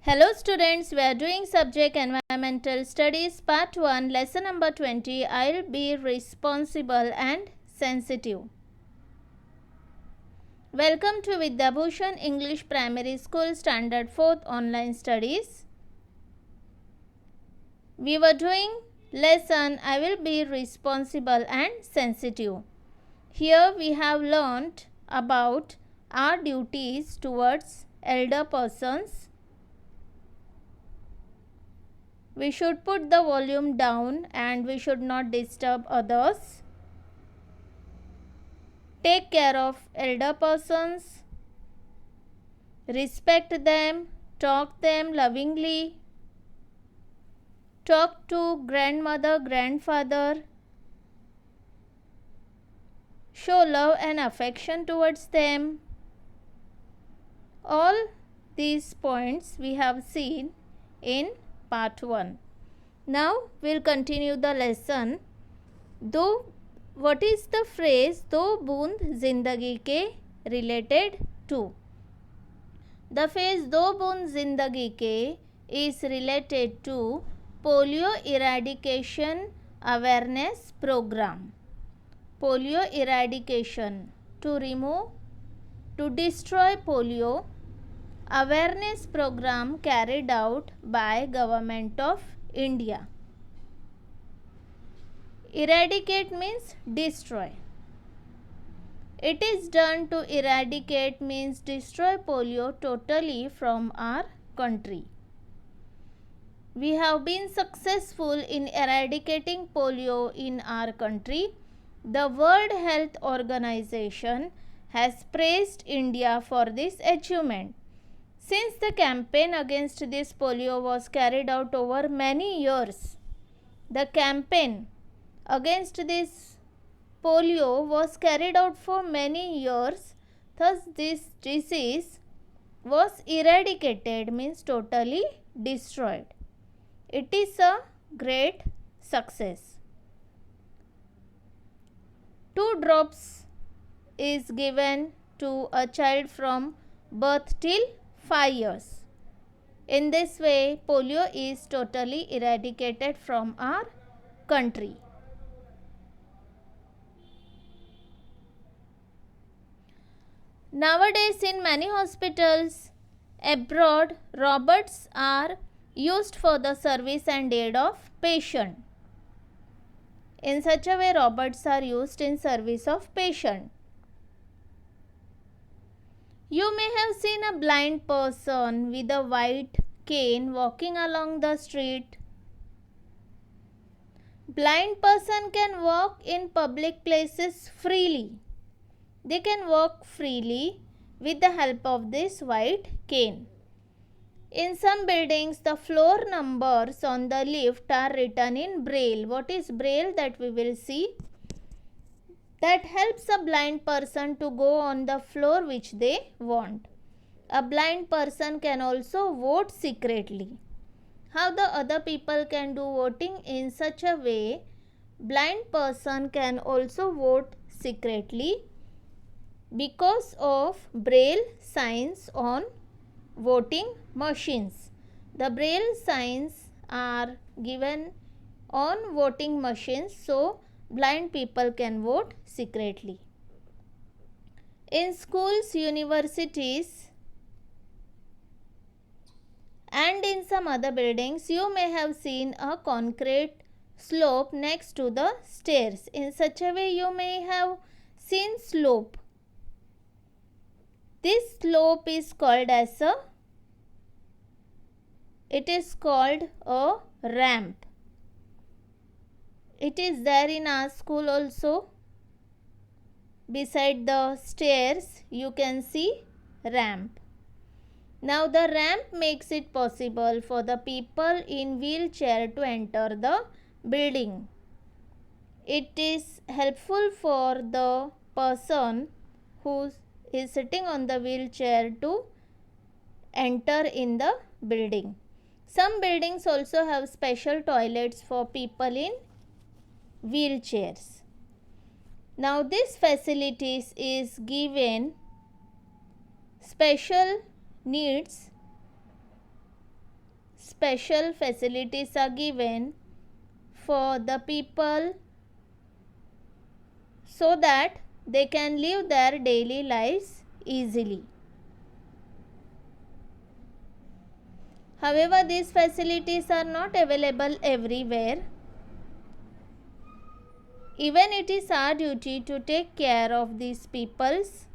Hello students, we are doing subject environmental studies part 1 lesson number 20. I'll be responsible and sensitive. Welcome to Vidya Bhushan English Primary School Standard 4th online studies. We were doing lesson I will be responsible and sensitive. Here we have learnt about our duties towards elder persons. We should put the volume down and we should not disturb others. Take care of elder persons. Respect them. Talk them lovingly. Talk to grandmother, grandfather. Show love and affection towards them. All these points we have seen in part 1. Now we'll continue the lesson. What is the phrase दो बूंद जिंदगी के related to? The phrase दो बूंद जिंदगी के is related to polio eradication awareness program. Polio eradication, to destroy polio awareness program carried out by Government of India. Eradicate means destroy. It is done to eradicate means destroy polio totally from our country. We have been successful in eradicating polio in our country. The World Health Organization has praised India for this achievement. Since the campaign against this polio was carried out over many years, the campaign against this polio was carried out for many years, thus this disease was eradicated means totally destroyed. It is a great success. 2 drops is given to a child from birth till 5 years. In this way, polio is totally eradicated from our country. Nowadays, in many hospitals abroad, robots are used for the service and aid of patient. In such a way, robots are used in service of patient. You may have seen a blind person with a white cane walking along the street. Blind person can walk in public places freely. They can walk freely with the help of this white cane. In some buildings, the floor numbers on the lift are written in braille. What is braille? That we will see. That helps a blind person to go on the floor which they want. A blind person can also vote secretly. How the other people can do voting in such a way, blind person can also vote secretly because of braille signs on voting machines. The braille signs are given on voting machines, so blind people can vote secretly. In schools, universities and in some other buildings, you may have seen a concrete slope next to the stairs. In such a way, you may have seen slope. This slope is called as a ramp. It is there in our school also. Beside the stairs, you can see ramp. Now the ramp makes it possible for the people in wheelchair to enter the building. It is helpful for the person who is sitting on the wheelchair to enter in the building. Some buildings also have special toilets for people in wheelchairs. Now this facilities is given special needs special facilities are given for the people so that they can live their daily lives easily. However, these facilities are not available everywhere. Even it is our duty to take care of these peoples.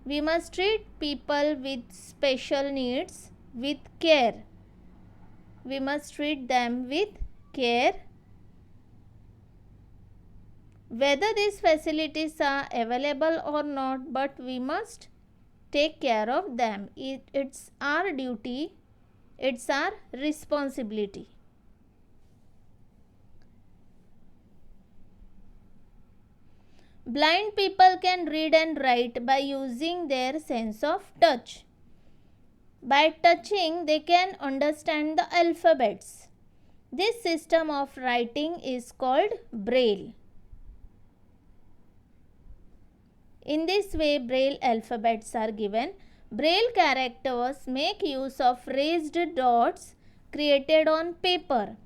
We must treat people with special needs with care. We must treat them with care. Whether these facilities are available or not, but we must take care of them. It's our duty, it's our responsibility. Blind people can read and write by using their sense of touch. By touching, they can understand the alphabets. This system of writing is called Braille. In this way, Braille alphabets are given. Braille characters make use of raised dots created on paper.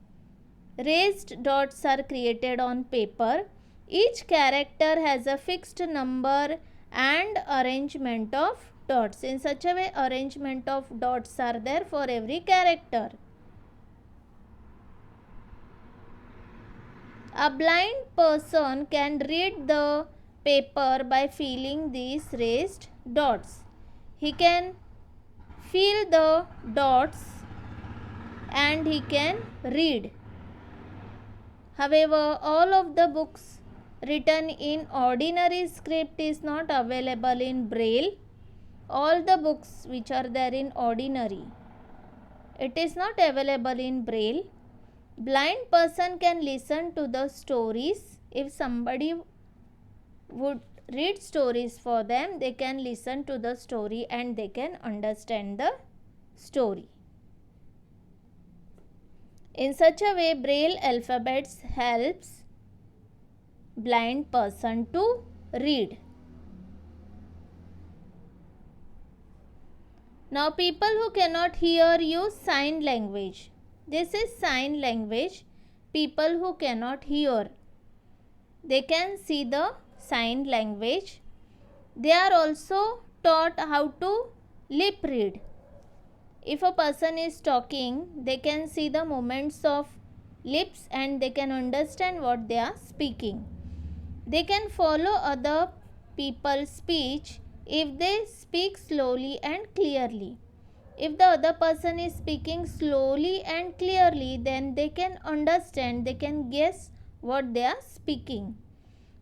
Raised dots are created on paper. Each character has a fixed number and arrangement of dots. In such a way, arrangement of dots are there for every character. A blind person can read the paper by feeling these raised dots. He can feel the dots and he can read. However, all of the books written in ordinary script is not available in Braille. All the books which are there in ordinary, it is not available in Braille. Blind person can listen to the stories. If somebody would read stories for them, they can listen to the story and they can understand the story. In such a way, Braille alphabets helps blind person to read. Now, people who cannot hear use sign language. This is sign language. People who cannot hear, they can see the sign language. They are also taught how to lip read. If a person is talking, they can see the movements of lips and they can understand what they are speaking. They can follow other people's speech if they speak slowly and clearly. If the other person is speaking slowly and clearly, then they can understand, they can guess what they are speaking.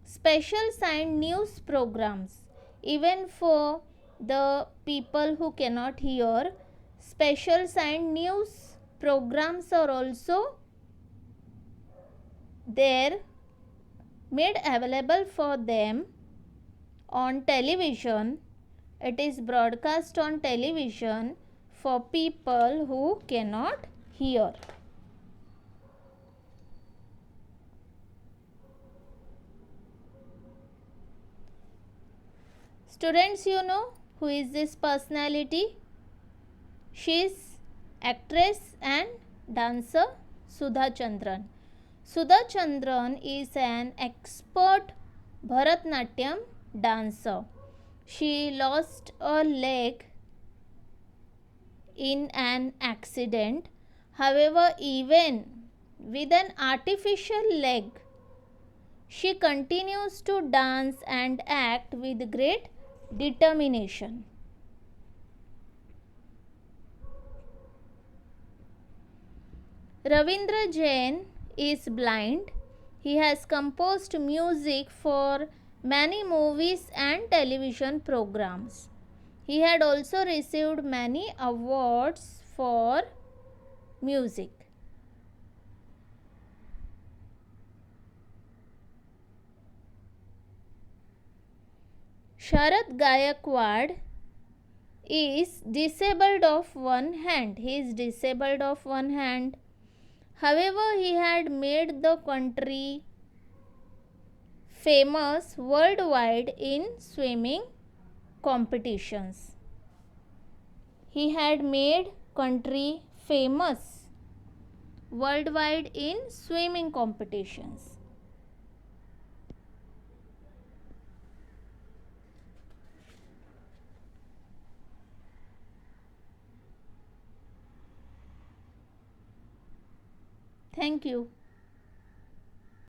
Special sign news programs. Even for the people who cannot hear, special sign news programs are also there, made available for them on television. It is broadcast on television for people who cannot hear. Students, you know who is this personality? She is actress and dancer Sudha Chandran. Sudha Chandran is an expert Bharatnatyam dancer. She lost a leg in an accident. However, even with an artificial leg, she continues to dance and act with great determination. Ravindra Jain is blind. He has composed music for many movies and television programs. He had also received many awards for music. Sharad Gaikwad is disabled of one hand. He is disabled of one hand. However, he had made the country famous worldwide in swimming competitions. He had made country famous worldwide in swimming competitions? Thank you.